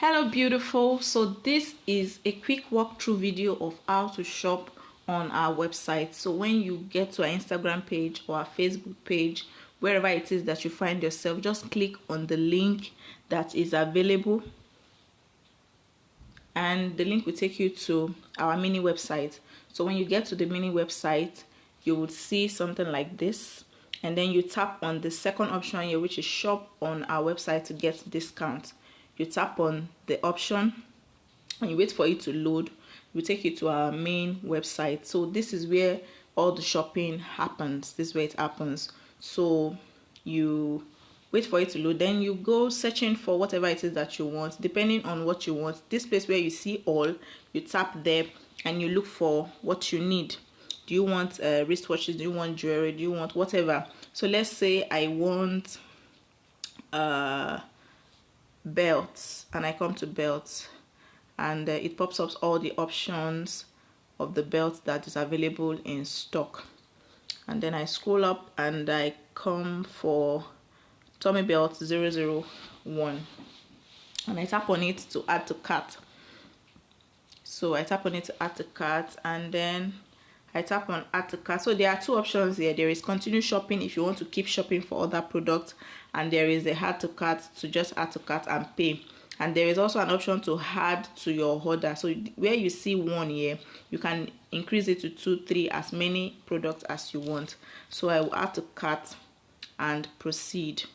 Hello beautiful, so this is a quick walkthrough video of how to shop on our website. So when you get to our Instagram page or our Facebook page, wherever it is that you find yourself, just click on the link that is available and the link will take you to our mini website. So when you get to the mini website, you would see something like this, and then you tap on the second option here, which is shop on our website to get discount. You tap on the option and you wait for it to load. It will take you to our main website. So this is where all the shopping happens. This is where it happens. So you wait for it to load, then you go searching for whatever it is that you want, depending on what you want. This place where you see all, you tap there and you look for what you need. Do you want wristwatches? Do you want jewelry? Do you want whatever? So let's say I want belts, and I come to belts, and it pops up all the options of the belt that is available in stock. And then I scroll up and I come for Tommy belt 001, and I tap on it to add to cart. So I tap on it to add to cart, and then I tap on add to cart. So there are two options here. There is continue shopping if you want to keep shopping for other products, and there is a add to cart to just add to cart and pay. And there is also an option to add to your order. So where you see one here, you can increase it to 2, 3, as many products as you want. So I will add to cart and proceed.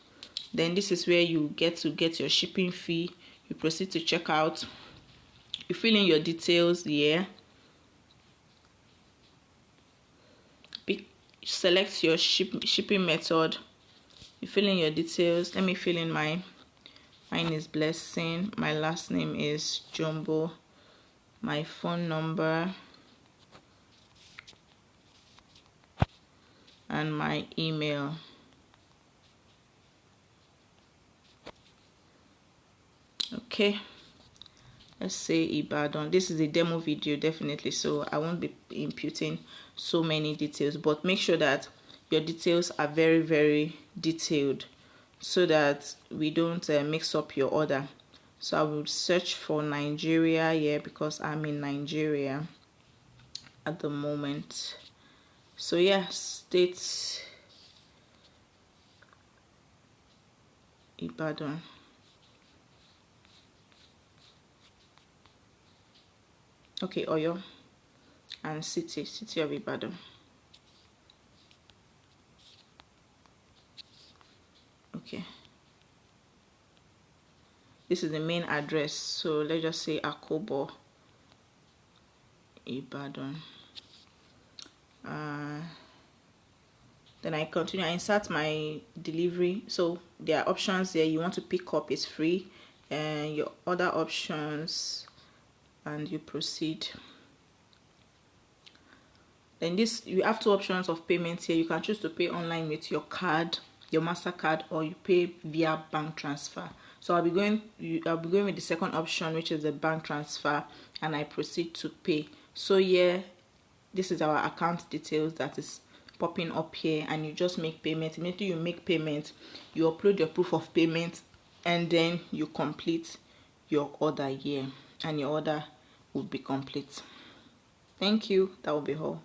Then this is where you get your shipping fee. You proceed to check out. You fill in your details here. Select your shipping method. You fill in your details. Let me fill in mine is Blessing, my last name is Jumbo, my phone number and my email. Okay, let's say Ibadan. This is a demo video, definitely, so I won't be imputing so many details, but make sure that your details are very, very detailed so that we don't mix up your order. So I will search for Nigeria here because I'm in Nigeria at the moment. So yeah, state Ibadan. Okay, Oyo, and city of Ibadan. Okay, this is the main address, so let's just say Akobo, Ibadan. Then I continue. I insert my delivery. So there are options there. You want to pick up, is free, and your other options, and you proceed. Then this, you have two options of payment here. You can choose to pay online with your card, your MasterCard, or you pay via bank transfer. So I'll be going with the second option, which is the bank transfer, and I proceed to pay. So here, this is our account details that is popping up here, and you just make payment. Immediately you make payment, you upload your proof of payment, and then you complete your order here, and your order will be complete. Thank you. That will be all.